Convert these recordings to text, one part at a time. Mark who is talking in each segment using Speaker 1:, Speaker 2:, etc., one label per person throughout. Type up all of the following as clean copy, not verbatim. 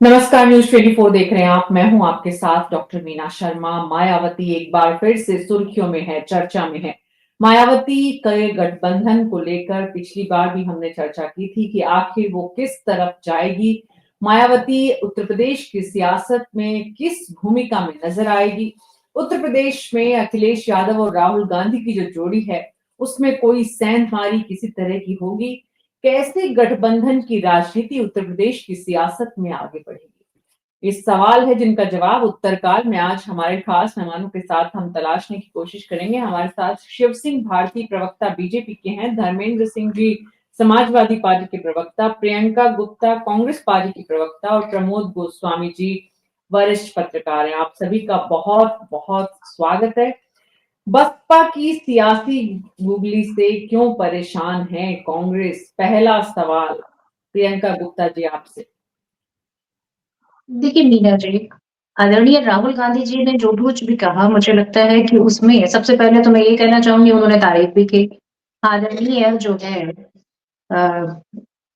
Speaker 1: नमस्कार, न्यूज 24 देख रहे हैं आप। मैं हूं आपके साथ डॉक्टर मीना शर्मा। मायावती एक बार फिर से सुर्खियों में है, चर्चा में है। मायावती के गठबंधन को लेकर पिछली बार भी हमने चर्चा की थी कि आखिर वो किस तरफ जाएगी। मायावती उत्तर प्रदेश की सियासत में किस भूमिका में नजर आएगी। उत्तर प्रदेश में अखिलेश यादव और राहुल गांधी की जो जोड़ी है, उसमें कोई सेंधमारी किसी तरह की होगी। कैसे गठबंधन की राजनीति उत्तर प्रदेश की सियासत में आगे बढ़ेगी, इस सवाल है जिनका जवाब उत्तरकाल में आज हमारे खास मेहमानों के साथ हम तलाशने की कोशिश करेंगे। हमारे साथ शिव सिंह भारती, प्रवक्ता बीजेपी के हैं, धर्मेंद्र सिंह जी समाजवादी पार्टी के प्रवक्ता, प्रियंका गुप्ता कांग्रेस पार्टी की प्रवक्ता और प्रमोद गोस्वामी जी वरिष्ठ पत्रकार हैं। आप सभी का बहुत बहुत स्वागत है। बसपा की सियासी गूगली से क्यों परेशान है कांग्रेस, पहला सवाल प्रियंका गुप्ता जी आपसे।
Speaker 2: देखिए मीना जी, आदरणीय राहुल गांधी जी ने जो कुछ भी कहा मुझे लगता है कि उसमें सबसे पहले तो मैं ये कहना चाहूंगी उन्होंने तारीफ भी की। आदरणीय जो है अ,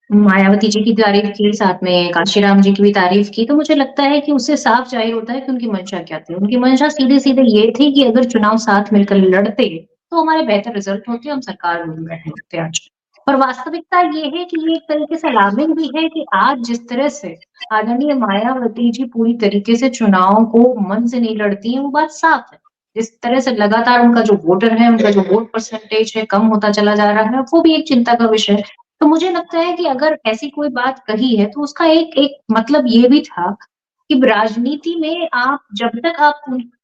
Speaker 2: मायावती जी की तारीफ की, साथ में काशीराम जी की भी तारीफ की, तो मुझे लगता है कि उससे साफ जाहिर होता है कि उनकी मंशा क्या थी। उनकी मंशा सीधे-सीधे ये थी कि अगर चुनाव साथ मिलकर लड़ते, तो हमारे बेहतर रिजल्ट होते, हम सरकार में बैठे होते आज। और वास्तविकता ये है कि ये एक तरीके से अलार्मिंग भी है कि आज जिस तरह से आदरणीय मायावती जी पूरी तरीके से चुनाव को मन से नहीं लड़ती हैं, वो बात साफ है। जिस तरह से लगातार उनका जो वोटर है, उनका जो वोट परसेंटेज है, कम होता चला जा रहा है, वो भी एक चिंता का विषय है। तो मुझे लगता है कि अगर ऐसी कोई बात कही है तो उसका एक एक मतलब ये भी था कि राजनीति में आप जब तक आप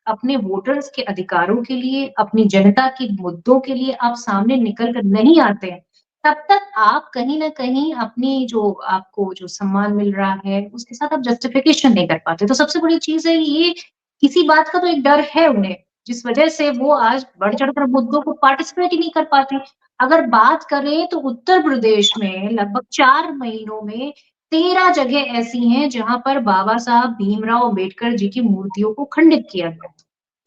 Speaker 2: अपने वोटर्स के अधिकारों के लिए, अपनी जनता के मुद्दों के लिए आप सामने निकल कर नहीं आते हैं, तब तक आप कहीं न कहीं अपनी जो आपको जो सम्मान मिल रहा है, उसके साथ आप जस्टिफिकेशन नहीं कर पाते। तो सबसे बड़ी चीज़ है ये, किसी बात का तो एक डर है उन्हें, जिस वजह से वो आज बढ़-चढ़ कर मुद्दों को पार्टिसिपेट ही नहीं कर पाते। अगर बात करें तो उत्तर प्रदेश में लगभग 4 महीनों में 13 जगह ऐसी हैं जहाँ पर बाबा साहब भीमराव अम्बेडकर जी की मूर्तियों को खंडित किया गया।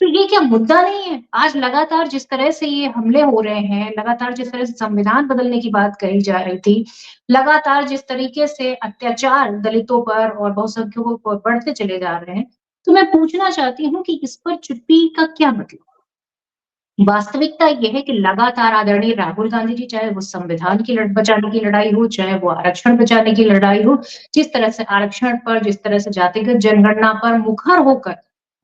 Speaker 2: तो ये क्या मुद्दा नहीं है? आज लगातार जिस तरह से ये हमले हो रहे हैं, लगातार जिस तरह से संविधान बदलने की बात कही जा रही थी, लगातार जिस तरीके से अत्याचार दलितों पर और बहुसंख्यकों पर बढ़ते चले जा रहे हैं, तो मैं पूछना चाहती हूँ कि इस पर चुप्पी का क्या मतलब? वास्तविकता ये है कि लगातार आदरणीय राहुल गांधी जी, चाहे वो संविधान की बचाने की लड़ाई हो, चाहे वो आरक्षण बचाने की लड़ाई हो, जिस तरह से आरक्षण पर, जिस तरह से जातिगत जनगणना पर मुखर होकर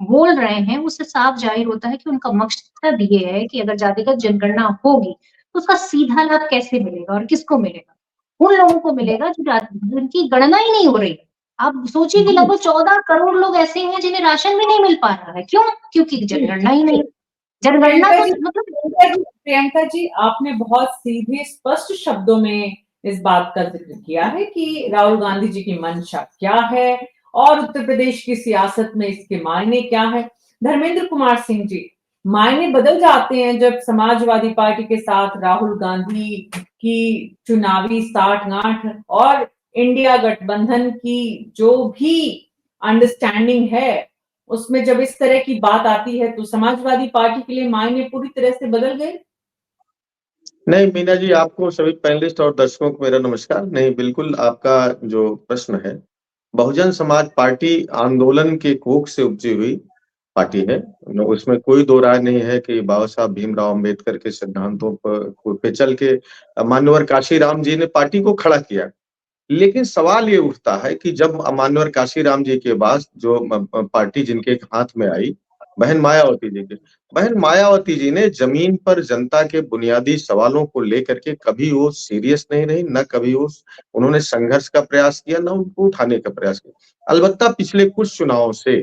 Speaker 2: बोल रहे हैं, उससे साफ जाहिर होता है कि उनका मकसद ये है कि अगर जातिगत जनगणना होगी, तो उसका सीधा लाभ कैसे मिलेगा और किसको मिलेगा? उन लोगों को मिलेगा जो जिनकी गणना ही नहीं हो रही। आप सोचिए कि
Speaker 1: जी,
Speaker 2: लगभग 14 करोड़ लोग ऐसे हैं जिन्हें राशन भी नहीं मिल पा रहा है। क्यों? क्योंकि
Speaker 1: जी,
Speaker 2: जनगणना ही नहीं। जनगणना
Speaker 1: प्रियंका
Speaker 2: तो
Speaker 1: जी,
Speaker 2: मतलब
Speaker 1: प्रियंका जी आपने बहुत सीधे स्पष्ट शब्दों में इस बात का जिक्र किया है कि राहुल गांधी जी की मंशा क्या है और उत्तर प्रदेश की सियासत में इसके मायने क्या है। धर्मेंद्र कुमार सिंह जी, मायने बदल जाते हैं जब समाजवादी पार्टी के साथ राहुल गांधी की चुनावी साठगांठ और इंडिया गठबंधन की जो भी अंडरस्टैंडिंग है, उसमें जब इस तरह की बात आती है तो समाजवादी पार्टी के लिए मायने पूरी तरह से बदल गए।
Speaker 3: नहीं मीना जी, आपको सभी पैनलिस्ट और दर्शकों को मेरा नमस्कार। नहीं, बिल्कुल आपका जो प्रश्न है, बहुजन समाज पार्टी आंदोलन के कोख से उपजी हुई पार्टी है। उसमें कोई दो राय नहीं है कि बाबा साहब भीमराव अम्बेडकर के सिद्धांतों पे चल के मान्यवर काशीराम जी ने पार्टी को खड़ा किया। लेकिन सवाल ये उठता है कि जब मान्यवर काशीराम जी के बाद जो पार्टी जिनके हाथ में आई, बहन मायावती जी की, बहन मायावती जी ने जमीन पर जनता के बुनियादी सवालों को लेकर के कभी वो सीरियस नहीं रही, न कभी वो उन्होंने संघर्ष का प्रयास किया, न उनको उठाने का प्रयास किया। अलबत्ता पिछले कुछ चुनावों से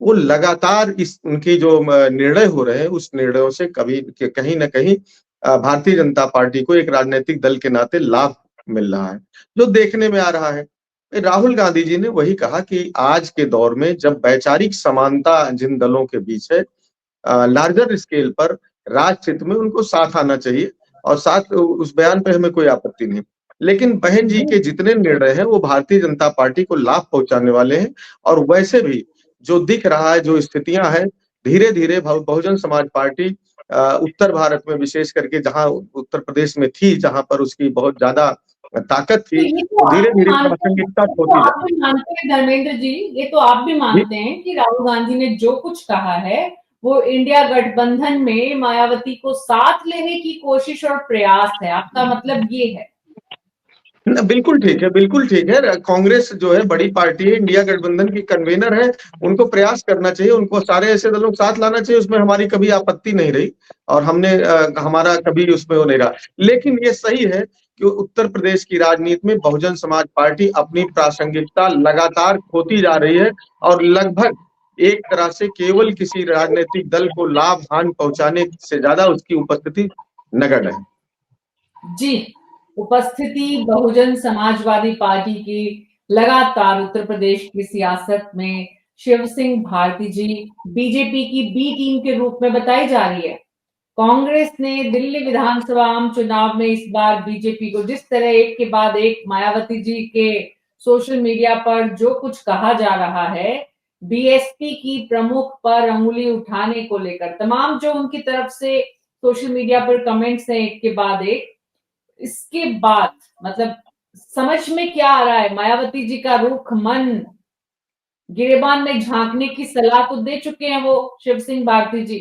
Speaker 3: वो लगातार इस उनके जो निर्णय हो रहे हैं, उस निर्णयों से कभी कहीं न कहीं भारतीय जनता पार्टी को एक राजनैतिक दल के नाते लाभ मिल रहा है, जो देखने में आ रहा है। राहुल गांधी जी ने वही कहा कि आज के दौर में जब वैचारिक समानता जिन दलों के बीच है, लार्जर स्केल पर राष्ट्र हित में उनको साथ आना चाहिए और साथ उस बयान पे हमें कोई आपत्ति नहीं। लेकिन बहन जी के जितने निर्णय हैं वो भारतीय जनता पार्टी को लाभ पहुंचाने वाले हैं और वैसे भी जो दिख रहा है, जो स्थितियां हैं, धीरे-धीरे बहुजन समाज पार्टी उत्तर भारत में विशेष करके जहां उत्तर प्रदेश में थी, जहां पर उसकी बहुत ज्यादा ताकत
Speaker 1: तो
Speaker 3: थी,
Speaker 1: ये तो
Speaker 3: वो
Speaker 1: आप भी
Speaker 3: धीरे-धीरे
Speaker 1: मानते हैं,
Speaker 3: प्रासंगिकता
Speaker 1: ये तो
Speaker 3: खोती जा
Speaker 1: आप भी मानते हैं धर्मेंद्र जी, ये तो आप भी
Speaker 3: जी।
Speaker 1: मानते हैं कि राहुल गांधी ने जो कुछ कहा है, वो इंडिया गठबंधन में मायावती को साथ लेने की कोशिश और प्रयास है। आपका मतलब ये है?
Speaker 3: बिल्कुल ठीक है, बिल्कुल ठीक है। कांग्रेस जो है बड़ी पार्टी है, इंडिया गठबंधन की कन्वीनर है, उनको प्रयास करना चाहिए, उनको सारे ऐसे दलों को साथ लाना चाहिए, उसमें हमारी कभी आपत्ति नहीं रही और हमारा कभी उसमें वो नहीं रहा। लेकिन ये सही है कि उत्तर प्रदेश की राजनीति में बहुजन समाज पार्टी अपनी प्रासंगिकता लगातार खोती जा रही है और लगभग एक तरह से केवल किसी राजनीतिक दल को लाभ हानि पहुंचाने से ज्यादा उसकी उपस्थिति नगण्य है।
Speaker 1: जी, उपस्थिति बहुजन समाजवादी पार्टी की लगातार उत्तर प्रदेश की सियासत में शिव सिंह भारती जी बीजेपी की बी टीम के रूप में बताई जा रही है। कांग्रेस ने दिल्ली विधानसभा आम चुनाव में इस बार बीजेपी को जिस तरह एक के बाद एक मायावती जी के सोशल मीडिया पर जो कुछ कहा जा रहा है, बीएसपी की प्रमुख पर अंगुली उठाने को लेकर तमाम जो उनकी तरफ से सोशल मीडिया पर कमेंट्स हैं एक के बाद एक, इसके बाद मतलब समझ में क्या आ रहा है? मायावती जी का रुख मन गिरेबान में झांकने की सलाह तो दे चुके हैं वो शिव सिंह भारती जी।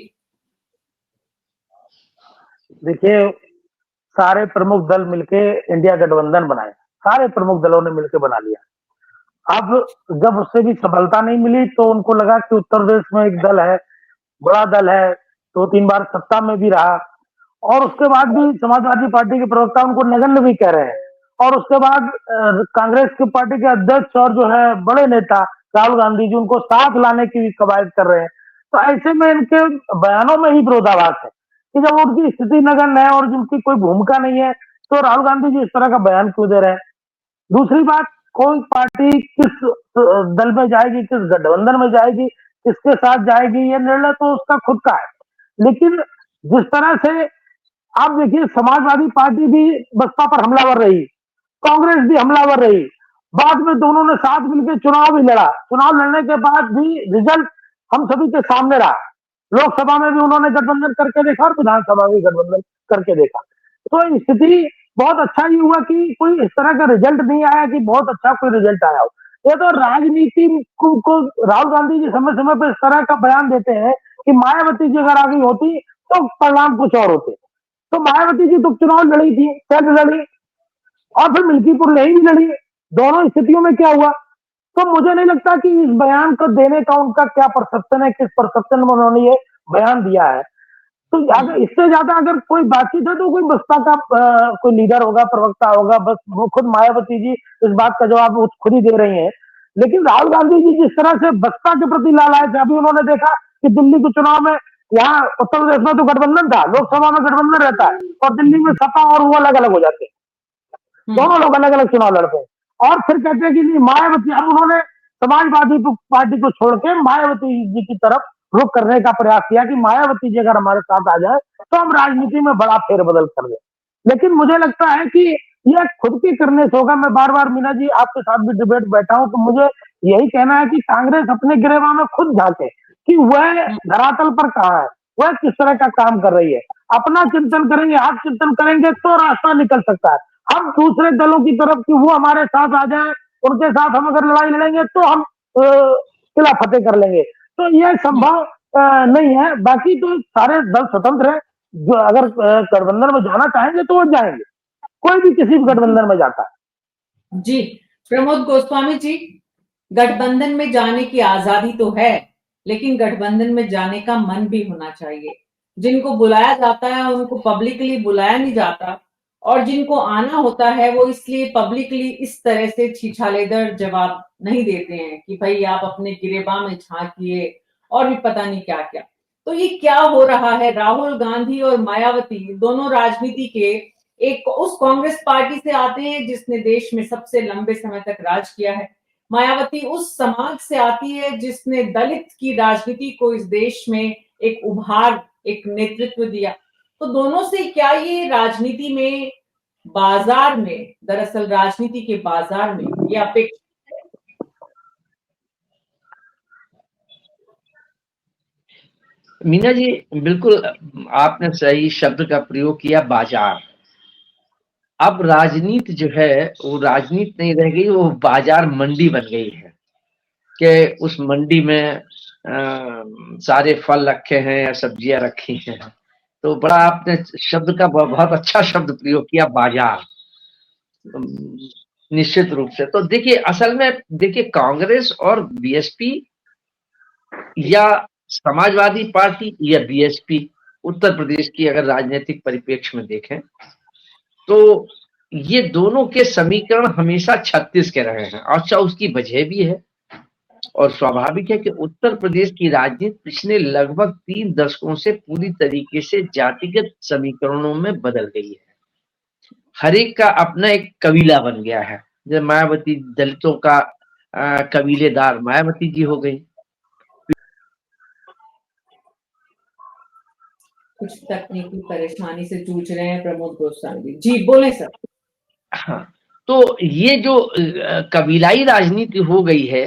Speaker 4: देखिए, सारे प्रमुख दल मिलके इंडिया गठबंधन बनाए, सारे प्रमुख दलों ने मिलकर बना लिया। अब जब उससे भी सफलता नहीं मिली तो उनको लगा कि उत्तर प्रदेश में एक दल है, बड़ा दल है, 2-3 बार सत्ता में भी रहा और उसके बाद भी समाजवादी पार्टी के प्रवक्ता उनको नगण्य भी कह रहे हैं और उसके बाद कांग्रेस की पार्टी के अध्यक्ष और जो है बड़े नेता राहुल गांधी जी उनको साथ लाने की भी कवायद कर रहे हैं। तो ऐसे में इनके बयानों में ही विरोधाभास है कि जब उनकी स्थिति नगण्य है और जिनकी कोई भूमिका नहीं है तो राहुल गांधी जी इस तरह का बयान क्यों दे रहे हैं। दूसरी बात, कोई पार्टी किस दल में जाएगी, किस गठबंधन में जाएगी, किसके साथ जाएगी, ये निर्णय तो उसका खुद का है। लेकिन जिस तरह से आप देखिए, समाजवादी पार्टी भी बसपा पर हमलावर रही, कांग्रेस भी हमलावर रही, बाद में दोनों ने साथ मिलकर चुनाव भी लड़ा, चुनाव लड़ने के बाद भी रिजल्ट हम सभी के सामने रहा। लोकसभा में भी उन्होंने गठबंधन करके देखा और विधानसभा में गठबंधन करके देखा। तो स्थिति बहुत अच्छा ही हुआ कि कोई इस तरह का रिजल्ट नहीं आया कि बहुत अच्छा कोई रिजल्ट आया हो। ये तो राजनीति को राहुल गांधी जी समय समय पर इस तरह का बयान देते हैं कि मायावती जी अगर आगे होती तो परिणाम कुछ और होते। तो मायावती जी तो चुनाव लड़ी थी, सेल्फ लड़ी और फिर मिल्कीपुर नहीं भी लड़ी। दोनों स्थितियों में क्या हुआ? तो मुझे नहीं लगता कि इस बयान को देने का उनका क्या परसेप्शन है, किस परसेप्शन में उन्होंने ये बयान दिया है। तो अगर इससे ज्यादा अगर कोई बातचीत है तो कोई बसपा का कोई लीडर होगा, प्रवक्ता होगा, बस वो खुद मायावती जी इस बात का जवाब वो खुद ही दे रही हैं। लेकिन राहुल गांधी जी जिस तरह से बसपा के प्रति लालायित है, अभी उन्होंने देखा कि दिल्ली के चुनाव में यहाँ उत्तर प्रदेश में तो गठबंधन था, लोकसभा में गठबंधन रहता है और दिल्ली में सपा और वो अलग अलग हो जाते हैं, दोनों लोग अलग अलग चुनाव लड़ते हैं और फिर कहते हैं कि नहीं मायावती। अब उन्होंने समाजवादी पार्टी को छोड़ के मायावती जी की तरफ रुख करने का प्रयास किया कि मायावती जी अगर हमारे साथ आ जाए तो हम राजनीति में बड़ा फेरबदल कर दें। लेकिन मुझे लगता है कि यह खुद के करने से होगा। मैं बार बार मीना जी आपके साथ भी डिबेट बैठा हूं तो मुझे यही कहना है कि कांग्रेस अपने गिरेबान में खुद झांके कि वह धरातल पर कहाँ है, वह किस तरह का काम कर रही है। अपना चिंतन करेंगे, आप चिंतन करेंगे तो रास्ता निकल सकता है। हम दूसरे दलों की तरफ कि वो हमारे साथ आ जाए, उनके साथ हम अगर लड़ाई लड़ेंगे तो हम किला फतेह कर लेंगे, तो यह संभव नहीं है। बाकी तो सारे दल स्वतंत्र हैं, जो अगर गठबंधन में जाना चाहेंगे तो वो जाएंगे, कोई भी किसी भी गठबंधन में जाता है।
Speaker 1: जी, प्रमोद गोस्वामी जी, गठबंधन में जाने की आजादी तो है, लेकिन गठबंधन में जाने का मन भी होना चाहिए। जिनको बुलाया जाता है उनको पब्लिकली बुलाया नहीं जाता और जिनको आना होता है वो इसलिए पब्लिकली इस तरह से छीछालेदर जवाब नहीं देते हैं कि भाई आप अपने गिरेबान में झांकिए और भी पता नहीं क्या क्या। तो ये क्या हो रहा है? राहुल गांधी और मायावती दोनों राजनीति के एक उस कांग्रेस पार्टी से आते हैं जिसने देश में सबसे लंबे समय तक राज किया है। मायावती उस समाज से आती है जिसने दलित की राजनीति को इस देश में एक उभार, एक नेतृत्व दिया। तो दोनों से क्या ये राजनीति में, बाजार में, दरअसल राजनीति के बाजार में ये अपेक्षा?
Speaker 5: मीना जी, बिल्कुल आपने सही शब्द का प्रयोग किया, बाजार। अब राजनीति जो है वो राजनीति नहीं रह गई, वो बाजार मंडी बन गई है कि उस मंडी में सारे फल रखे हैं या सब्जियां रखी हैं। तो बड़ा आपने शब्द का बहुत अच्छा शब्द प्रयोग किया, बाजार। निश्चित रूप से तो देखिए, असल में देखिए, कांग्रेस और बीएसपी या समाजवादी पार्टी या बीएसपी, उत्तर प्रदेश की अगर राजनीतिक परिप्रेक्ष्य में देखें तो ये दोनों के समीकरण हमेशा 36 के रहे हैं। अच्छा, उसकी वजह भी है और स्वाभाविक है कि उत्तर प्रदेश की राजनीति पिछले लगभग 3 दशकों से पूरी तरीके से जातिगत समीकरणों में बदल गई है। हर एक का अपना एक कबीला बन गया है। जैसे मायावती दलितों का कबीलेदार मायावती जी हो गई।
Speaker 1: कुछ तकनीकी परेशानी से जूझ रहे हैं प्रमोद गोस्वामी जी, बोले सर।
Speaker 5: हाँ, तो ये जो कबीलाई राजनीति हो गई है,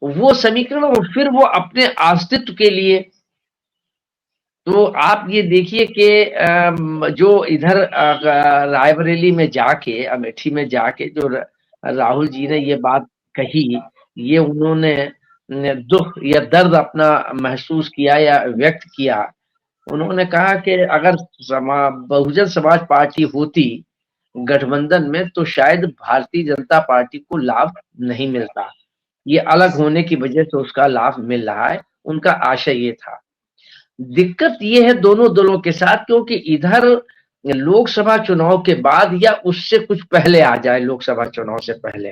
Speaker 5: वो समीकरण, और फिर वो अपने अस्तित्व के लिए, तो आप ये देखिए कि जो इधर रायबरेली में जाके, अमेठी में जाके जो राहुल जी ने ये बात कही, ये उन्होंने दुख या दर्द अपना महसूस किया या व्यक्त किया। उन्होंने कहा कि अगर बहुजन समाज पार्टी होती गठबंधन में तो शायद भारतीय जनता पार्टी को लाभ नहीं मिलता। ये अलग होने की वजह से उसका लाभ मिल रहा है, उनका आशय ये था। दिक्कत ये है दोनों दलों के साथ, क्योंकि इधर लोकसभा चुनाव के बाद या उससे कुछ पहले आ जाए, लोकसभा चुनाव से पहले,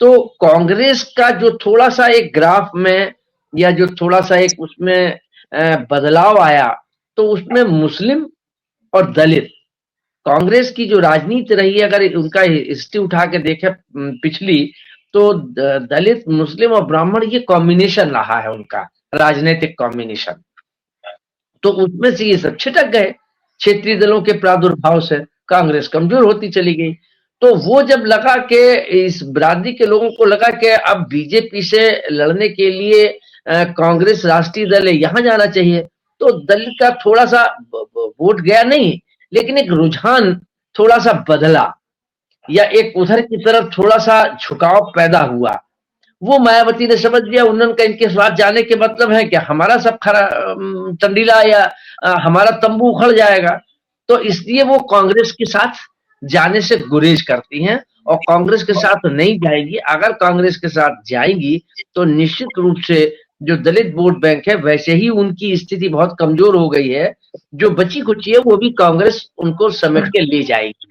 Speaker 5: तो कांग्रेस का जो थोड़ा सा एक ग्राफ में या जो थोड़ा सा एक उसमें बदलाव आया, तो उसमें मुस्लिम और दलित, कांग्रेस की जो राजनीति रही है, अगर उनका हिस्ट्री उठा के देखे पिछली, तो दलित, मुस्लिम और ब्राह्मण ये कॉम्बिनेशन रहा है उनका राजनीतिक कॉम्बिनेशन। तो उसमें से ये सब छिटक गए क्षेत्रीय दलों के प्रादुर्भाव से, कांग्रेस कमजोर होती चली गई। तो वो जब लगा कि इस बिरादरी के लोगों को लगा कि अब बीजेपी से लड़ने के लिए कांग्रेस राष्ट्रीय दल है, यहां जाना चाहिए, तो दलित का थोड़ा सा वोट गया नहीं, लेकिन एक रुझान थोड़ा सा बदला या एक उधर की तरफ थोड़ा सा झुकाव पैदा हुआ। वो मायावती ने समझ लिया, उन्होंने कहा इनके साथ जाने के मतलब है कि हमारा सब खरा टंडीला या हमारा तंबू उखड़ जाएगा। तो इसलिए वो कांग्रेस के साथ जाने से गुरेज करती हैं और कांग्रेस के साथ नहीं जाएगी। अगर कांग्रेस के साथ जाएंगी तो निश्चित रूप से जो दलित वोट बैंक है, वैसे ही उनकी स्थिति बहुत कमजोर हो गई है, जो बची खुची है वो भी कांग्रेस उनको समेट के ले जाएगी।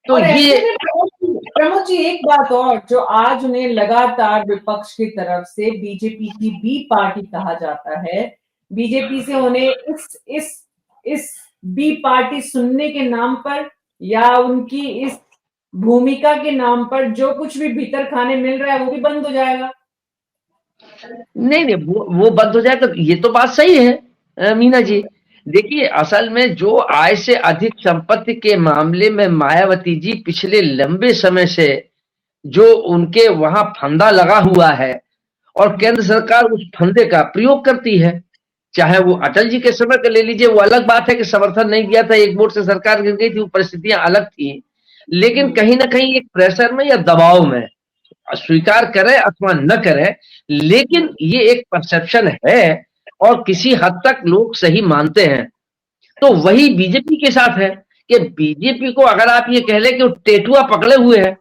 Speaker 5: तो ये
Speaker 1: प्रमोद जी, एक बात और, जो आज उन्हें लगातार विपक्ष की तरफ से बीजेपी की बी पार्टी कहा जाता है, बीजेपी से उन्हें इस बी पार्टी सुनने के नाम पर या उनकी इस भूमिका के नाम पर जो कुछ भी भीतर खाने मिल रहा है वो भी बंद हो जाएगा।
Speaker 5: नहीं, वो बंद हो जाए तो ये तो बात सही है मीना जी। देखिए, असल में जो आय से अधिक संपत्ति के मामले में मायावती जी पिछले लंबे समय से जो उनके वहां फंदा लगा हुआ है और केंद्र सरकार उस फंदे का प्रयोग करती है, चाहे वो अटल जी के समय का ले लीजिए, वो अलग बात है कि समर्थन नहीं दिया था, एक वोट से सरकार गिर गई थी, वो परिस्थितियां अलग थी, लेकिन कहीं ना कहीं एक प्रेशर में या दबाव में, स्वीकार करे अथवा न करे, लेकिन ये एक परसेप्शन है और किसी हद तक लोग सही मानते हैं। तो वही बीजेपी के साथ है कि बीजेपी को अगर आप ये कह ले कि वो टेटुआ पकड़े हुए है,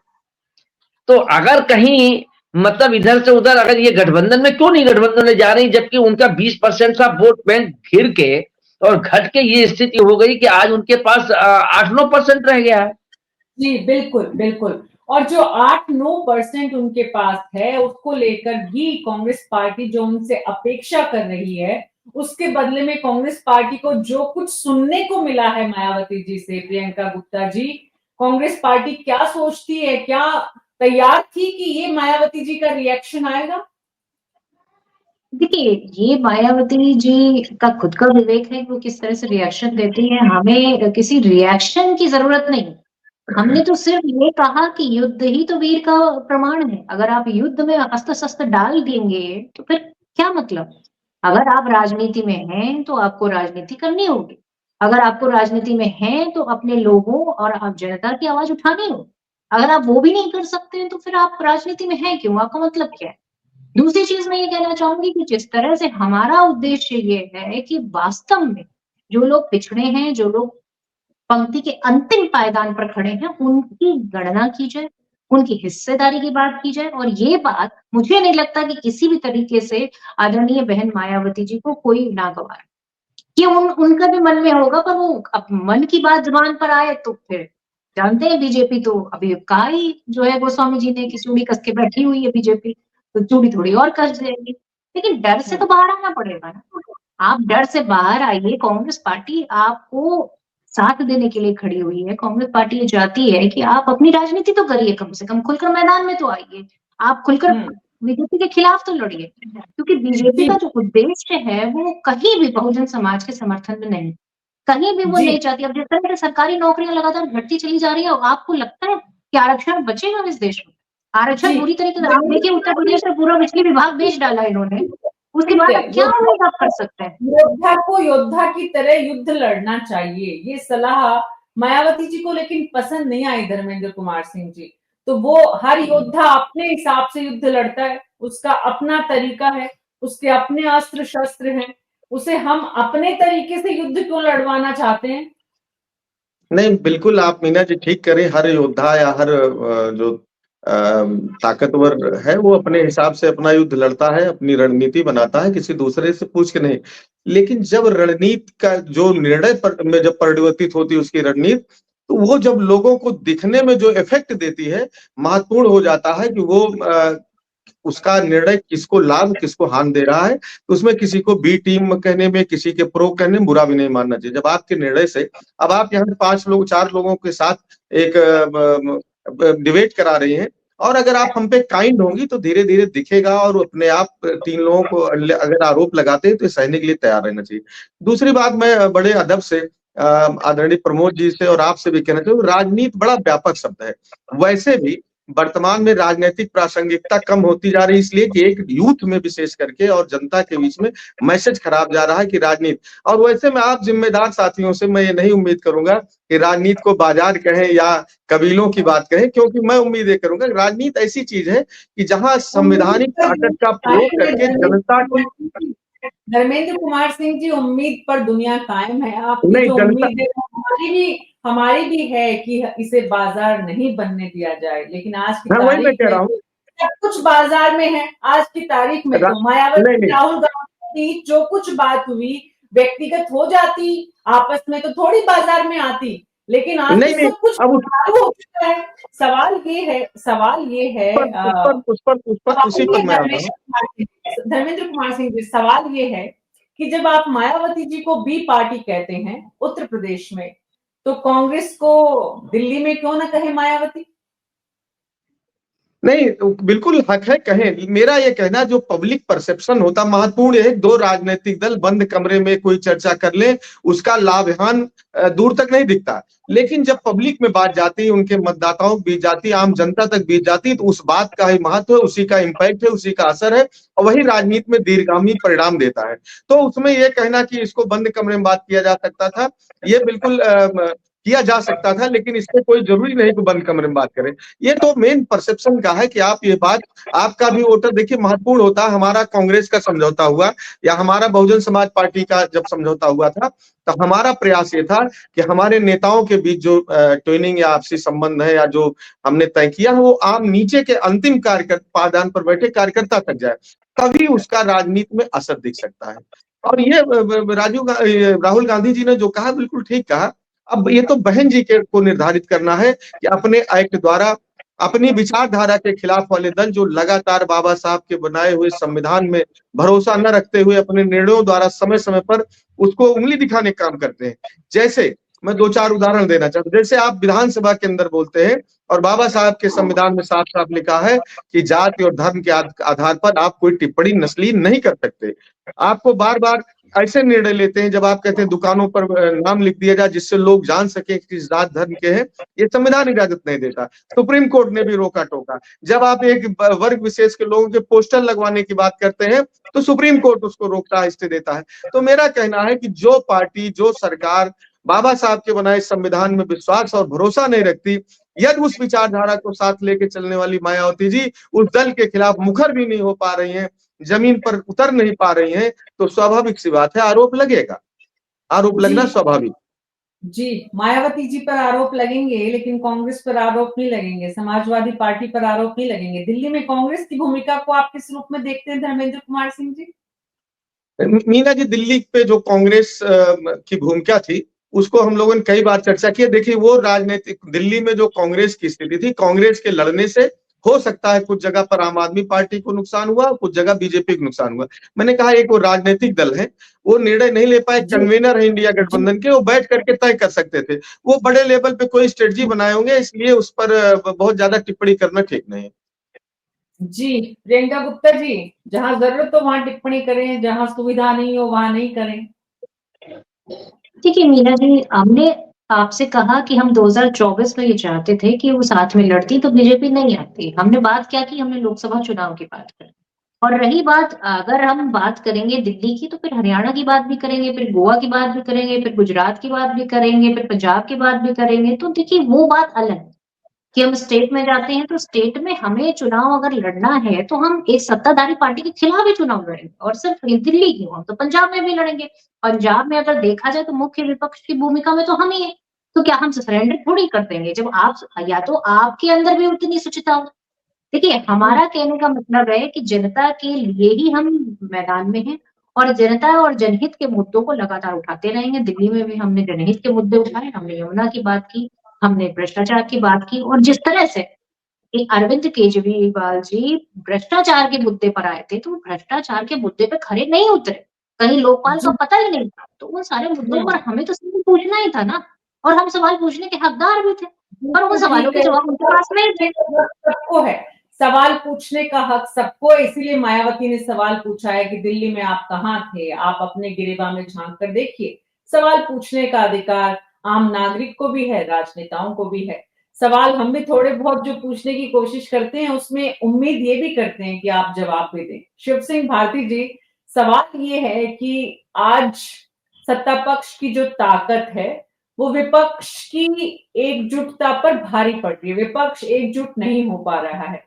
Speaker 5: तो अगर कहीं मतलब इधर से उधर अगर ये गठबंधन में क्यों नहीं गठबंधन में जा रही, जबकि उनका 20% का वोट बैंक घिर के और घट के ये स्थिति हो गई कि आज उनके पास 8-9% रह गया है।
Speaker 1: जी बिल्कुल बिल्कुल। और जो 8-9% उनके पास है, उसको लेकर भी कांग्रेस पार्टी जो उनसे अपेक्षा कर रही है, उसके बदले में कांग्रेस पार्टी को जो कुछ सुनने को मिला है मायावती जी से, प्रियंका गुप्ता जी, कांग्रेस पार्टी क्या सोचती है, क्या तैयार थी कि ये मायावती जी का रिएक्शन आएगा?
Speaker 2: देखिए, ये मायावती जी का खुद का विवेक है कि वो किस तरह से रिएक्शन देती है। हमें किसी रिएक्शन की जरूरत नहीं, हमने तो सिर्फ ये कहा कि युद्ध ही तो वीर का प्रमाण है। अगर आप युद्ध में अस्त्र शस्त्र डाल देंगे तो फिर क्या मतलब? अगर आप राजनीति में हैं तो आपको राजनीति करनी होगी। अगर आपको राजनीति में हैं तो अपने लोगों और आप जनता की आवाज उठानी हो। अगर आप वो भी नहीं कर सकते हैं तो फिर आप राजनीति में हैं क्यों? आपका मतलब क्या है? दूसरी चीज मैं ये कहना चाहूंगी कि जिस तरह से हमारा उद्देश्य ये है कि वास्तव में जो लोग पिछड़े हैं, जो लोग पंक्ति के अंतिम पायदान पर खड़े हैं, उनकी गणना की जाए, उनकी हिस्सेदारी की बात की जाए और ये बात मुझे नहीं लगता कि किसी भी तरीके से आदरणीय बहन मायावती जी को कोई नागवार है। कि उनका भी मन में होगा पर वो अब मन की बात जुबान पर आए तो फिर जानते हैं बीजेपी तो अभी कहा ही जो है गोस्वामी जी ने कि चूड़ी कस के बैठी हुई है बीजेपी, तो चूड़ी थोड़ी और कस जाएगी। लेकिन डर से तो बाहर आना पड़ेगा ना। आप डर से बाहर आइए। कांग्रेस पार्टी आपको साथ देने के लिए खड़ी हुई है। कांग्रेस पार्टी ये चाहती है कि आप अपनी राजनीति तो करिए, कम से कम खुलकर मैदान में तो आइए। आप खुलकर बीजेपी के खिलाफ तो लड़िए, क्योंकि बीजेपी का जो उद्देश्य है वो कहीं भी बहुजन समाज के समर्थन में नहीं, कहीं भी वो
Speaker 1: जी।
Speaker 2: नहीं चाहती। अब जिस तरह से सरकारी नौकरियां लगातार घटती चली जा रही है, आपको लगता है कि आरक्षण बचेगा इस देश में? आरक्षण
Speaker 1: जी।
Speaker 2: पूरी तरीके से, आप देखिए उत्तर प्रदेश में पूरा बिजली विभाग बेच डाला इन्होंने, उसके बाद अब क्या उम्मीद आप कर सकते हैं?
Speaker 1: योद्धा को योद्धा की तरह युद्ध लड़ना चाहिए, ये सलाह मायावती जी को लेकिन पसंद नहीं आई धर्मेंद्र कुमार सिंह जी। तो वो हर योद्धा अपने हिसाब से युद्ध लड़ता है, उसका अपना तरीका है, उसके अपने अस्त्र शस्त्र हैं, उसे हम अपने तरीके से युद्ध क्यों लड़वाना चाहते हैं?
Speaker 3: नहीं, बिल्कुल आप मीना जी ठीक करें। हर योद्धा या हर जो ताकतवर है वो अपने हिसाब से अपना युद्ध लड़ता है, अपनी रणनीति बनाता है, किसी दूसरे से पूछ के नहीं। लेकिन जब रणनीति का जो निर्णय में जब परिवर्तित होती है उसकी रणनीति, तो वो जब लोगों को दिखने में जो इफेक्ट देती है, महत्वपूर्ण हो जाता है कि वो उसका निर्णय किसको लाभ किसको हानि दे रहा है। तो उसमें किसी को बी टीम कहने में, किसी के प्रो कहने में बुरा भी नहीं मानना चाहिए। जब आपके निर्णय से अब आप यहाँ 5 लोग 4 लोगों के साथ एक डिबेट करा रही हैं और अगर आप हम पे काइंड होंगी तो धीरे धीरे दिखेगा और अपने आप 3 लोगों को अगर आरोप लगाते हैं तो सहने के लिए तैयार रहना चाहिए। दूसरी बात, मैं बड़े अदब से आदरणीय प्रमोद जी से और आपसे भी कहना चाहिए, राजनीति बड़ा व्यापक शब्द है। वैसे भी वर्तमान में राजनीतिक प्रासंगिकता कम होती जा रही है, इसलिए कि एक यूथ में विशेष करके और जनता के बीच में मैसेज खराब जा रहा है कि राजनीति, और वैसे में आप जिम्मेदार साथियों से मैं ये नहीं उम्मीद करूंगा कि राजनीति को बाजार कहें या कबीलों की बात कहें, क्योंकि मैं उम्मीद ये करूंगा राजनीति ऐसी चीज है कि जहां संवैधानिक ताकत का प्रयोग करके जनता की
Speaker 1: धर्मेंद्र कुमार सिंह जी, उम्मीद पर दुनिया कायम है। आपकी
Speaker 3: नहीं,
Speaker 1: जो
Speaker 3: जनता
Speaker 1: उम्मीद है हमारी भी है कि इसे बाजार नहीं बनने दिया जाए, लेकिन आज की
Speaker 3: वही मैं
Speaker 1: तारीख
Speaker 3: कह रहा
Speaker 1: में
Speaker 3: हूँ।
Speaker 1: सब कुछ बाजार में है। आज की तारीख में तो मायावती
Speaker 3: नहीं,
Speaker 1: राहुल गांधी जो कुछ बात हुई व्यक्तिगत हो जाती, आपस में तो थोड़ी बाजार में आती, लेकिन आज
Speaker 3: नहीं,
Speaker 1: तो
Speaker 3: नहीं,
Speaker 1: सब कुछ
Speaker 3: अब
Speaker 1: चालू हो चुका है। सवाल ये है
Speaker 3: उसी पर मैं आ रहा हूँ।
Speaker 1: धर्मेंद्र कुमार सिंह जी, सवाल ये है कि जब आप मायावती जी को बी पार्टी कहते हैं उत्तर प्रदेश में, तो कांग्रेस को दिल्ली में क्यों ना कहे मायावती?
Speaker 3: नहीं, बिल्कुल हक है, कहें। मेरा ये कहना, जो पब्लिक परसेप्शन होता महत्वपूर्ण है। 2 राजनीतिक दल बंद कमरे में कोई चर्चा कर ले, उसका लाभहान दूर तक नहीं दिखता, लेकिन जब पब्लिक में बात जाती है, उनके मतदाताओं बीच जाती है, आम जनता तक बीच जाती है, तो उस बात का ही महत्व है, उसी का इम्पैक्ट है, उसी का असर है और वही राजनीति में दीर्घगामी परिणाम देता है। तो उसमें यह कहना कि इसको बंद कमरे में बात किया जा सकता था, ये बिल्कुल किया जा सकता था, लेकिन इससे कोई जरूरी नहीं कि बंद कमरे में बात करें। ये तो मेन परसेप्शन का है कि आप ये बात, आपका भी वोटर देखिए महत्वपूर्ण होता है। हमारा कांग्रेस का समझौता हुआ या हमारा बहुजन समाज पार्टी का जब समझौता हुआ था, तो हमारा प्रयास ये था कि हमारे नेताओं के बीच जो ट्रेनिंग या आपसी संबंध है या जो हमने तय किया है, वो आम नीचे के अंतिम पायदान पर बैठे कार्यकर्ता तक जाए, तभी उसका राजनीति में असर दिख सकता है। और ये राहुल गांधी जी ने जो कहा बिल्कुल ठीक कहा। अब ये तो बहन जी को निर्धारित करना है कि अपने एक्ट द्वारा अपनी विचारधारा के खिलाफ वाले दल जो लगातार बाबा साहब के बनाए हुए संविधान में भरोसा न रखते हुए अपने निर्णयों द्वारा समय समय पर उसको उंगली दिखाने का काम करते हैं। जैसे मैं 2-4 उदाहरण देना चाहता हूं। जैसे आप विधानसभा के अंदर बोलते हैं और बाबा साहब के संविधान में साफ साफ लिखा है कि जाति और धर्म के आधार पर आप कोई टिप्पणी नस्लीन नहीं कर सकते। आपको बार बार ऐसे निर्णय लेते हैं, जब आप कहते हैं दुकानों पर नाम लिख दिया जाए जिससे लोग जान सके कि किस जात धर्म के हैं, ये संविधान इजाजत नहीं देता। सुप्रीम कोर्ट ने भी रोका टोका। जब आप एक वर्ग विशेष के लोगों के पोस्टर लगवाने की बात करते हैं तो सुप्रीम कोर्ट उसको रोकता है, स्टे देता है। तो मेरा कहना है कि जो पार्टी, जो सरकार बाबा साहब के बनाए संविधान में विश्वास और भरोसा नहीं रखती, यदि उस विचारधारा को साथ लेके चलने वाली मायावती जी उस दल के खिलाफ मुखर भी नहीं हो पा रही हैं, जमीन पर उतर नहीं पा रही हैं, तो स्वाभाविक सी बात है आरोप लगेगा, आरोप लगना
Speaker 1: जी
Speaker 3: स्वाभाविक।
Speaker 1: जी, मायावती जी पर आरोप लगेंगे, लेकिन कांग्रेस पर आरोप नहीं लगेंगे, समाजवादी पार्टी पर आरोप नहीं लगेंगे। दिल्ली में कांग्रेस की भूमिका को आप किस रूप में देखते हैं, धर्मेंद्र कुमार सिंह जी?
Speaker 3: मीना जी, दिल्ली पे जो कांग्रेस की भूमिका थी उसको हम लोगों ने कई बार चर्चा की है। देखिए, वो राजनीतिक दिल्ली में जो कांग्रेस की स्थिति थी, कांग्रेस के लड़ने से हो सकता है कुछ जगह पर आम आदमी पार्टी को नुकसान हुआ, कुछ जगह बीजेपी को नुकसान हुआ। मैंने कहा एक वो राजनीतिक दल है, वो निर्णय नहीं ले पाए,
Speaker 1: जी
Speaker 3: कन्वीनर है इंडिया
Speaker 1: जी
Speaker 3: गठबंधन के, वो बैठ करके तय कर सकते थे। वो बड़े लेवल पे कोई स्ट्रेटजी बनाए होंगे, इसलिए उस पर बहुत ज्यादा टिप्पणी करना ठीक नहीं है।
Speaker 1: जी, प्रियंका गुप्ता जी, जहां जरूरत हो वहां टिप्पणी करें, जहां सुविधा नहीं हो वहां नहीं करें।
Speaker 2: देखिए मीना जी, हमने आपसे कहा कि हम 2024 में ये चाहते थे कि वो साथ में लड़ती तो बीजेपी नहीं आती। हमने बात क्या की? हमने लोकसभा चुनाव की बात करी। और रही बात, अगर हम बात करेंगे दिल्ली की, तो फिर हरियाणा की बात भी करेंगे, फिर गोवा की बात भी करेंगे, फिर गुजरात की बात भी करेंगे, फिर पंजाब की बात भी करेंगे। तो देखिए वो बात अलग है कि हम स्टेट में जाते हैं, तो स्टेट में हमें चुनाव अगर लड़ना है, तो हम एक सत्ताधारी पार्टी के खिलाफ ही चुनाव लड़ेंगे, और सिर्फ ये दिल्ली क्यों, हम तो पंजाब में भी लड़ेंगे। पंजाब में अगर देखा जाए तो मुख्य विपक्ष की भूमिका में तो हम ही हैं। तो क्या हम सरेंडर थोड़ी कर देंगे जब आप, या तो आपके अंदर भी उतनी शुचिता हो। देखिए, हमारा कहने का मतलब है कि जनता के लिए ही हम मैदान में हैं, और जनता और जनहित के मुद्दों को लगातार उठाते रहेंगे। दिल्ली में भी हमने जनहित के मुद्दे उठाए, हमने यमुना की बात की, हमने भ्रष्टाचार की बात की, और जिस तरह से कि अरविंद केजरीवाल जी भ्रष्टाचार के मुद्दे पर आए थे, तो वो भ्रष्टाचार के मुद्दे पे खरे नहीं उतरे। कहीं लोकपाल का
Speaker 1: जी
Speaker 2: पता ही नहीं था। तो उन सारे मुद्दों पर
Speaker 1: जी
Speaker 2: हमें तो सवाल पूछना ही था ना, और हम सवाल पूछने के हकदार भी थे, पर उन
Speaker 1: बिल्कुल
Speaker 2: सवालों
Speaker 1: ठीक
Speaker 2: के
Speaker 1: है,
Speaker 2: जवाब उनके पास नहीं थे।
Speaker 1: सबको है, सवाल पूछने का हक सबको है, इसीलिए मायावती ने सवाल पूछा है कि दिल्ली में आप कहाँ थे, आप अपने गिरेबान में झांक कर देखिए। सवाल पूछने का अधिकार आम नागरिक को भी है, राजनेताओं को भी है। सवाल हम भी थोड़े बहुत जो पूछने की कोशिश करते हैं, उसमें उम्मीद ये भी करते हैं कि आप जवाब भी दें। शिव सिंह भारती जी, सवाल ये है कि आज सत्ता पक्ष की जो ताकत है, वो विपक्ष की एकजुटता पर भारी पड़ रही है। विपक्ष एकजुट नहीं हो पा रहा है।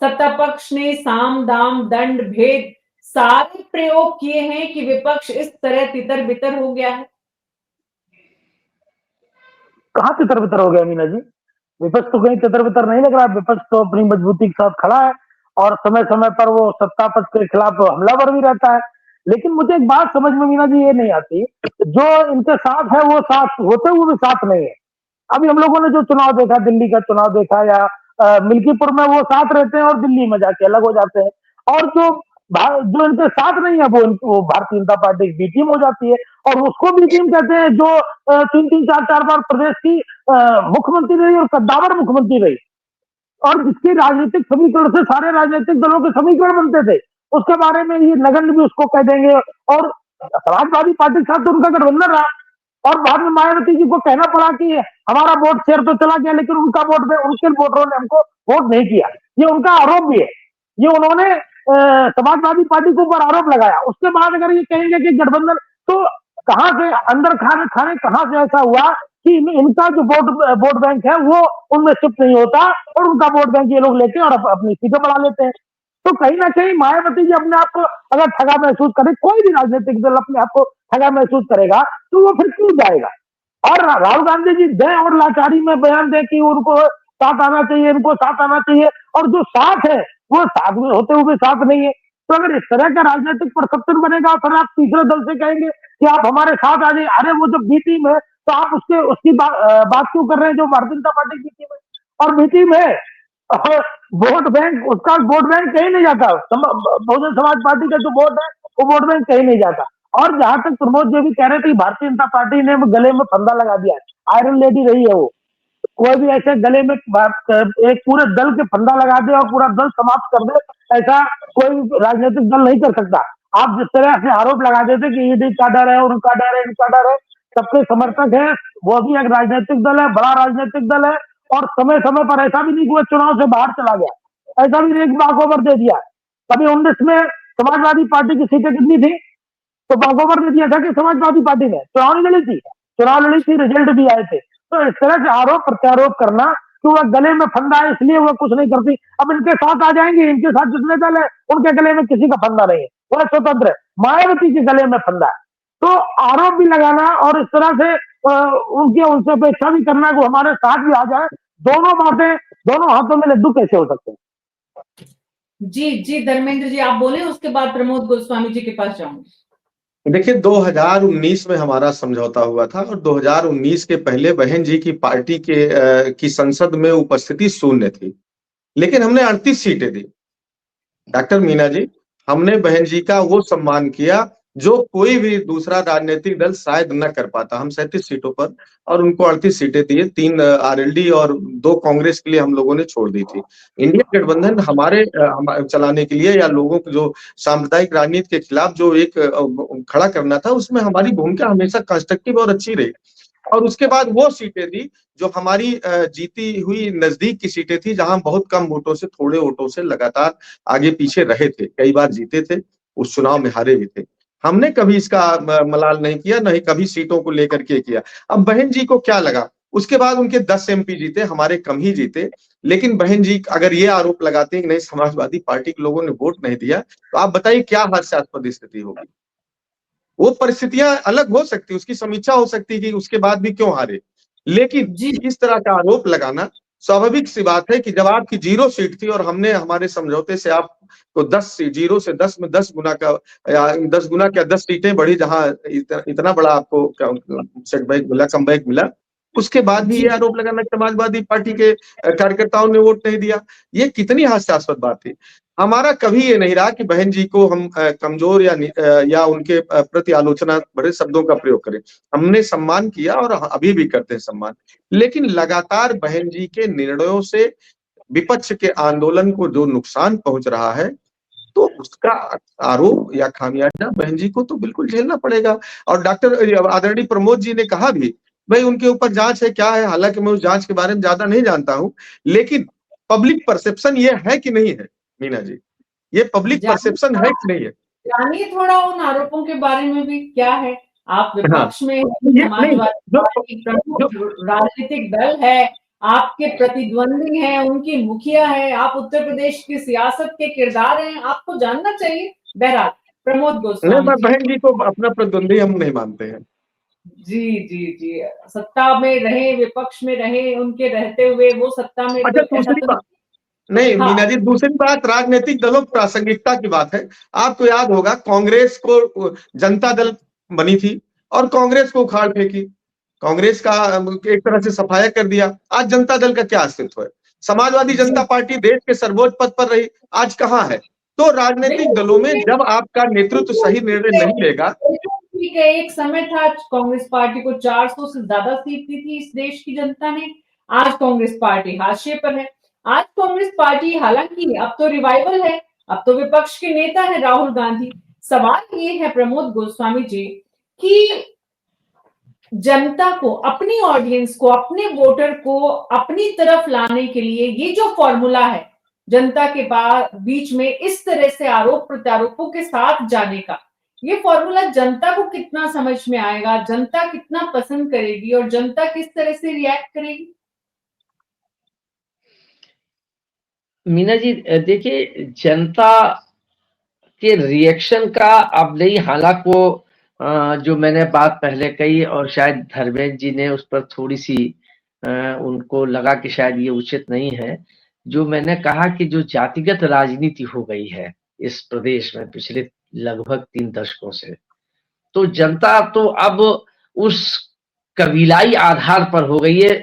Speaker 1: सत्ता पक्ष ने साम दाम दंड भेद सारे प्रयोग किए हैं कि विपक्ष इस तरह तितर बितर हो गया है।
Speaker 4: कहाँ तितर बितर हो गया मीना जी? विपक्ष तो कहीं तितर बितर नहीं लग रहा। विपक्ष तो अपनी मजबूती के साथ खड़ा है, और समय समय पर वो सत्ता पक्ष के खिलाफ हमलावर भी रहता है। लेकिन मुझे एक बात समझ में मीना जी ये नहीं आती, जो इनके साथ है वो साथ होते हुए भी साथ नहीं है। अभी हम लोगों ने जो चुनाव देखा, दिल्ली का चुनाव देखा, या मिल्कीपुर में, वो साथ रहते हैं और दिल्ली में जाके अलग हो जाते हैं। और जो इनके साथ नहीं है, वो भारतीय जनता पार्टी की बी टीम हो जाती है। और उसको बी टीम कहते हैं जो 3-3, 4-4 बार प्रदेश की मुख्यमंत्री रही और कद्दावर मुख्यमंत्री रही, और जिसके राजनीतिक समीकरण से सारे राजनीतिक दलों के समीकरण बनते थे, उसके बारे में ये नगण्य भी उसको कह देंगे। और समाजवादी पार्टी के साथ तो उनका गठबंधन रहा, और बाद में मायावती जी को कहना पड़ा कि हमारा वोट शेयर तो चला गया, लेकिन उनका वोट में उनके वोटरों ने हमको वोट नहीं किया। ये उनका आरोप भी है। ये उन्होंने समाजवादी पार्टी के ऊपर आरोप लगाया। उसके बाद अगर ये कहेंगे कि गठबंधन, तो कहां से अंदर खाने खाने कहां से ऐसा हुआ कि इनका जो वोट बैंक है वो उनमें शिफ्ट नहीं होता, और उनका वोट बैंक ये लोग लेते हैं और अपनी सीटें बढ़ा लेते हैं। तो कहीं ना कहीं मायावती जी अपने आप को अगर ठगा महसूस करे, कोई भी राजनीतिक दल अपने आप को ठगा महसूस करेगा, तो वो फिर क्यों जाएगा? और राहुल गांधी जी दें और लाचारी में बयान दें कि उनको साथ आना चाहिए, इनको साथ आना चाहिए, और जो साथ है वो साथ में होते हुए साथ नहीं है। तो अगर इस तरह का राजनीतिक परसेप्शन बनेगा, फिर आप तीसरे दल से कहेंगे कि आप हमारे साथ आ जाइए। अरे वो जब बी टीम है, तो आप उसकी बात क्यों कर रहे हैं जो भारतीय जनता पार्टी की टीम है? और बी टीम है, वोट बैंक, उसका वोट बैंक कहीं नहीं जाता। बहुजन समाज पार्टी का जो वोट है, वो वोट बैंक कहीं नहीं जाता। और जहां तक प्रमोद जी भी कह रहे थे, भारतीय जनता पार्टी ने गले में फंदा लगा दिया है। आयरन लेडी रही है वो। कोई भी ऐसे गले में एक पूरे दल के फंदा लगा दे और पूरा दल समाप्त कर दे, ऐसा कोई राजनीतिक दल नहीं कर सकता। आप जिस तरह से आरोप लगा देते कि ईडी का डर है, उनका डर है, इनका डर है, सबके समर्थक है, वो भी एक राजनीतिक दल है, बड़ा राजनीतिक दल है। और समय समय पर ऐसा भी नहीं कि वो चुनाव से बाहर चला गया, ऐसा भी नहीं वॉकओवर दे दिया। कभी 19 में समाजवादी पार्टी की सीटें कितनी थी, तो वॉकओवर दे दिया था कि समाजवादी पार्टी ने चुनाव नहीं लड़ी थी। चुनाव लड़ी थी, रिजल्ट भी आए थे। तो इस तरह से आरोप प्रत्यारोप करना कि वह गले में फंदा है इसलिए वह कुछ नहीं करती, अब इनके साथ आ जाएंगे, इनके साथ जितने दल है उनके गले में किसी का फंदा नहीं है, वह स्वतंत्र है, मायावती के गले में फंदा है। तो आरोप भी लगाना और इस तरह से उनकी उनसे अपेक्षा भी करना कि हमारे साथ भी आ जाए, दोनों बातें, दोनों हाथों में लड्डू कैसे हो सकते हैं?
Speaker 1: जी जी धर्मेंद्र जी आप बोले, उसके बाद प्रमोद गोस्वामी जी के पास जाऊंगी।
Speaker 3: देखिए 2019 में हमारा समझौता हुआ था और 2019 के पहले बहन जी की पार्टी की संसद में उपस्थिति शून्य थी, लेकिन हमने 38 सीटें दी। डॉक्टर मीना जी, हमने बहन जी का वो सम्मान किया जो कोई भी दूसरा राजनीतिक दल शायद न कर पाता। हम 37 सीटों पर और उनको 38 सीटें दिए, 3 आरएलडी और 2 कांग्रेस के लिए हम लोगों ने छोड़ दी थी। इंडिया गठबंधन हमारे चलाने के लिए या लोगों को जो सांप्रदायिक राजनीति के खिलाफ जो एक खड़ा करना था, उसमें हमारी भूमिका हमेशा कंस्ट्रक्टिव और अच्छी रही। और उसके बाद वो सीटें दी जो हमारी जीती हुई नजदीक की सीटें थी, जहां बहुत कम वोटों से, थोड़े वोटों से लगातार आगे पीछे रहे थे, कई बार जीते थे, उस चुनाव में हारे भी थे। हमने कभी इसका मलाल नहीं किया, नहीं कभी सीटों को लेकर के किया। अब बहन जी को क्या लगा, उसके बाद उनके 10 एमपी जीते, हमारे कम ही जीते, लेकिन बहन जी अगर ये आरोप लगाते हैं कि नहीं समाजवादी पार्टी के लोगों ने वोट नहीं दिया, तो आप बताइए क्या हास्यास्पद स्थिति होगी। वो परिस्थितियां अलग हो सकती, उसकी समीक्षा हो सकती कि उसके बाद भी क्यों हारे, लेकिन
Speaker 1: जी
Speaker 3: इस तरह का आरोप लगाना स्वाभाविक सी बात है कि जब आपकी 0 सीट थी और हमने हमारे समझौते से आपको 0 से 10 में 10 गुना का 10 गुना क्या 10 सीटें बढ़ी, जहां इतना बड़ा आपको सेटबैक मिला, कमबैक मिला, उसके बाद भी
Speaker 1: जी
Speaker 3: ये आरोप लगाना समाजवादी पार्टी के कार्यकर्ताओं ने वोट नहीं दिया, ये कितनी हास्यास्पद बात थी। हमारा कभी ये नहीं रहा कि बहन जी को हम कमजोर या उनके प्रति आलोचना भरे शब्दों का प्रयोग करें। हमने सम्मान किया और अभी भी करते हैं सम्मान, लेकिन लगातार बहन जी के निर्णयों से विपक्ष के आंदोलन को जो नुकसान पहुंच रहा है, तो उसका आरोप या खामियाजा बहन जी को तो बिल्कुल झेलना पड़ेगा। और डॉक्टर आदरणीय प्रमोद जी ने कहा भी, भाई उनके ऊपर जांच है, क्या है, हालांकि मैं उस जांच के बारे में ज्यादा नहीं जानता हूं, लेकिन पब्लिक परसेप्शन ये है कि नहीं है मीना जी, ये पब्लिक परसेप्शन है कि नहीं है?
Speaker 1: जानिए थोड़ा उन आरोपों के बारे में भी, क्या है। आप
Speaker 3: हाँ,
Speaker 1: विपक्ष में
Speaker 3: ये नहीं,
Speaker 1: समाजवादी
Speaker 3: जो
Speaker 1: पार्टी प्रमुख
Speaker 3: जो
Speaker 1: राजनीतिक दल है, आपके प्रतिद्वंदी हैं, उनकी मुखिया है, आप उत्तर प्रदेश की सियासत के किरदार हैं, आपको जानना चाहिए। बहरहाल प्रमोद
Speaker 3: नहीं,
Speaker 1: गोस्वामी
Speaker 3: मैं
Speaker 1: जी।
Speaker 3: बहन जी को अपना प्रतिद्वंदी हम नहीं मानते हैं।
Speaker 1: जी जी जी सत्ता में रहे, विपक्ष में रहे, उनके रहते हुए वो सत्ता में,
Speaker 3: अच्छा,
Speaker 1: तो ऐसा
Speaker 3: दूसरी
Speaker 1: तो
Speaker 3: बात, नहीं
Speaker 1: हाँ
Speaker 3: मीना जी, दूसरी बात राजनीतिक दलों की प्रासंगिकता की बात है। आपको याद होगा कांग्रेस को जनता दल बनी थी और कांग्रेस को उखाड़ फेंकी, कांग्रेस का एक तरह से सफाया कर दिया। आज जनता दल का क्या अस्तित्व है? समाजवादी
Speaker 1: जी
Speaker 3: जनता पार्टी देश के सर्वोच्च पद पर रही, आज कहां है? तो राजनीतिक दलों में
Speaker 1: बिल्कुल
Speaker 3: जब आपका नेतृत्व सही निर्णय नहीं लेगा,
Speaker 1: ठीक है। एक समय था कांग्रेस पार्टी को 400 से ज्यादा सीट दी थी इस देश की जनता ने। आज कांग्रेस पार्टी हाशिए पर है। आज कांग्रेस पार्टी, हालांकि अब तो रिवाइवल है, अब तो विपक्ष के नेता है राहुल गांधी। सवाल ये है प्रमोद गोस्वामी जी कि जनता को, अपनी ऑडियंस को, अपने वोटर को अपनी तरफ लाने के लिए ये जो फॉर्मूला है, जनता के बीच में इस तरह से आरोप प्रत्यारोपों के साथ जाने का, ये फॉर्मूला जनता को कितना समझ में आएगा, जनता कितना पसंद करेगी और जनता किस तरह से रिएक्ट करेगी?
Speaker 5: मीना जी, देखिए जनता के रिएक्शन का अब नहीं, हालांकि वो जो मैंने बात पहले कही और शायद धर्मेंद्र जी ने उस पर थोड़ी सी उनको लगा कि शायद ये उचित नहीं है, जो मैंने कहा कि जो जातिगत राजनीति हो गई है इस प्रदेश में पिछले लगभग 3 दशकों से, तो जनता तो अब उस कबीलाई आधार पर हो गई है,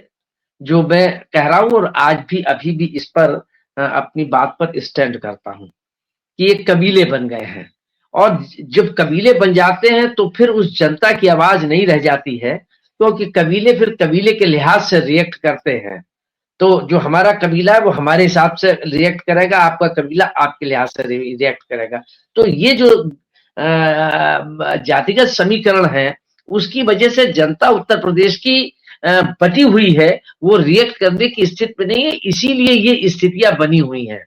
Speaker 5: जो मैं कह रहा हूं और आज भी अभी भी इस पर अपनी बात पर स्टैंड करता हूं कि ये कबीले बन गए हैं। और जब कबीले बन जाते हैं तो फिर उस जनता की आवाज नहीं रह जाती है, क्योंकि कबीले फिर कबीले के लिहाज से रिएक्ट करते हैं। तो जो हमारा कबीला है वो हमारे हिसाब से रिएक्ट करेगा, आपका कबीला आपके लिहाज से रिएक्ट करेगा। तो ये जो जातिगत समीकरण है, उसकी वजह से जनता उत्तर प्रदेश की बटी हुई है, वो रिएक्ट करने की स्थिति में नहीं है। इसीलिए ये स्थितियां बनी हुई हैं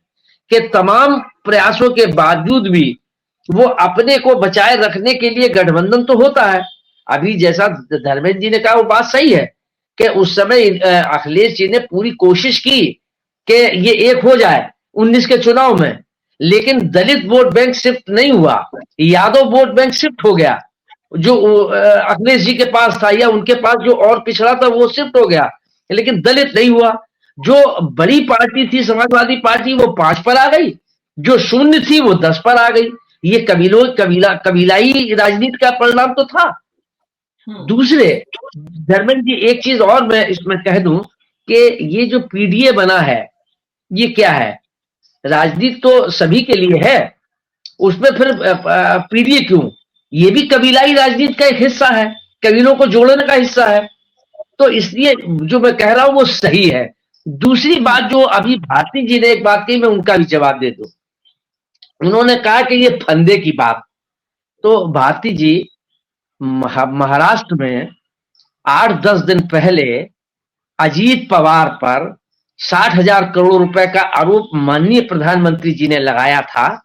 Speaker 5: कि तमाम प्रयासों के बावजूद भी वो अपने को बचाए रखने के लिए गठबंधन तो होता है, अभी जैसा धर्मेंद्र जी ने कहा वो बात सही है कि उस समय अखिलेश जी ने पूरी कोशिश की कि ये एक हो जाए 19 के चुनाव में, लेकिन दलित वोट बैंक शिफ्ट नहीं हुआ, यादव वोट बैंक शिफ्ट हो गया, जो अखिलेश जी के पास था या उनके पास जो और पिछड़ा था वो शिफ्ट हो गया, लेकिन दलित नहीं हुआ। जो बड़ी पार्टी थी समाजवादी पार्टी वो 5 पर आ गई, जो शून्य थी वो 10 पर आ गई। ये कबीलाई राजनीति का परिणाम तो था। दूसरे, धर्मेंद्र जी एक चीज और मैं इसमें कह दूं कि ये जो पीडीए बना है ये क्या है? राजनीति तो सभी के लिए है, उसमें फिर पीडीए क्यों? ये भी कबीलाई राजनीति का एक हिस्सा है, कबीलों को जोड़ने का हिस्सा है। तो इसलिए जो मैं कह रहा हूं वो सही है। दूसरी बात जो अभी भारती जी ने एक बात कही, मैं उनका भी जवाब दे दूं। उन्होंने कहा कि ये फंदे की बात, तो भारती जी महाराष्ट्र में 8-10 दिन पहले अजीत पवार पर 60,000 करोड़ रुपए का आरोप माननीय प्रधानमंत्री जी ने लगाया था,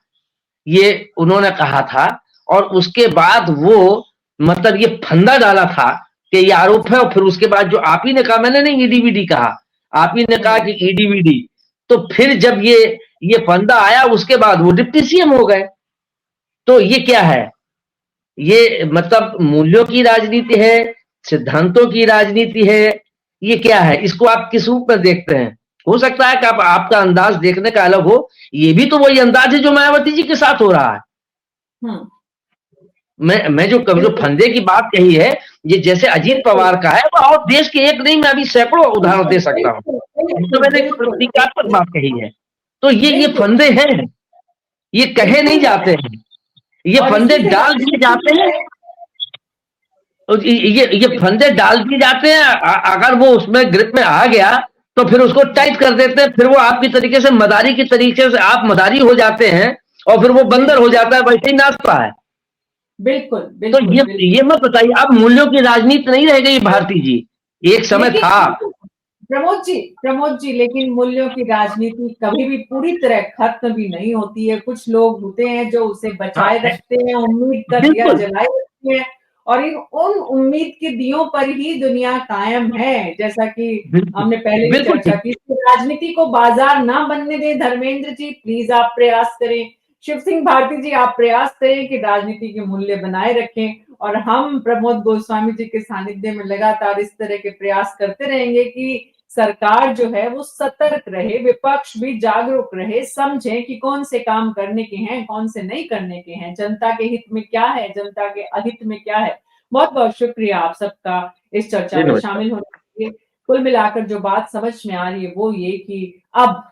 Speaker 5: ये उन्होंने कहा था। और उसके बाद वो मतलब ये फंदा डाला था कि ये आरोप है, और फिर उसके बाद जो आप ही ने कहा, मैंने नहीं ईडीवीडी कहा, आप ही ने कहा कि ईडीवीडी, तो फिर जब ये फंदा आया उसके बाद वो डिप्टी सीएम हो गए। तो ये क्या है? ये मतलब मूल्यों की राजनीति है, सिद्धांतों की राजनीति है, ये क्या है? इसको आप किस रूप में देखते हैं? हो सकता है कि आपका अंदाज देखने का अलग हो, ये भी तो वही अंदाज है जो मायावती जी के साथ हो रहा है। मैं जो फंदे की बात कही है, ये जैसे अजीत पवार का है, और देश के एक नहीं, मैं अभी सैकड़ों उदाहरण दे सकता हूँ। तो मैंने एक प्रतीकात्मक बात कही है। तो ये फंदे हैं, ये कहे नहीं जाते हैं, ये फंदे डाल दिए जाते हैं। ये फंदे डाल दिए जाते हैं, अगर वो उसमें ग्रिप में आ गया तो फिर उसको टाइट कर देते हैं, फिर वो आपकी तरीके से मदारी की तरीके से आप मदारी हो जाते हैं, और फिर वो बंदर हो जाता है, वैसे ही नाचता है।
Speaker 1: बिल्कुल,
Speaker 5: तो ये मत बताइए, अब मूल्यों की राजनीति नहीं रह गई भारती जी, एक समय था।
Speaker 1: प्रमोद जी, लेकिन मूल्यों की राजनीति कभी भी पूरी तरह खत्म भी नहीं होती है। कुछ लोग होते हैं जो उसे बचाए रखते हैं, उम्मीद का दिया जलाए रखते हैं, और उन उम्मीद के दियों पर ही दुनिया कायम है। जैसा कि हमने पहले भी चर्चा की, राजनीति को बाजार ना बनने दें। धर्मेंद्र जी प्लीज आप प्रयास करें, शिव सिंह भारती जी आप प्रयास करें कि राजनीति के मूल्य बनाए रखें, और हम प्रमोद गोस्वामी जी के सानिध्य में लगातार इस तरह के प्रयास करते रहेंगे कि सरकार जो है वो सतर्क रहे, विपक्ष भी जागरूक रहे, समझे कि कौन से काम करने के हैं, कौन से नहीं करने के हैं, जनता के हित में क्या है, जनता के अहित में क्या है। बहुत बहुत शुक्रिया आप सबका इस चर्चा में शामिल होने के लिए। कुल मिलाकर जो बात समझ में आ रही है वो ये कि अब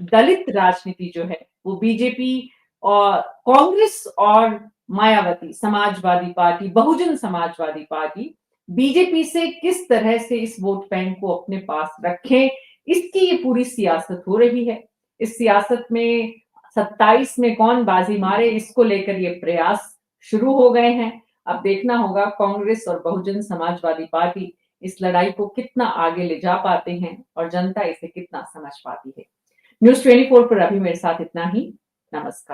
Speaker 1: दलित राजनीति जो है वो बीजेपी और कांग्रेस और Mayawati Samajwadi party, Bahujan Samajwadi party BJP से किस तरह से इस वोट बैंक को अपने पास रखें, इसकी ये पूरी सियासत हो रही है। इस सियासत में 27 में कौन बाजी मारे, इसको लेकर ये प्रयास शुरू हो गए हैं। अब देखना होगा कांग्रेस और बहुजन समाजवादी पार्टी इस लड़ाई को कितना आगे ले जा पाते हैं और जनता इसे कितना समझ पाती है। न्यूज़ 24 पर अभी मेरे साथ इतना ही। नमस्कार।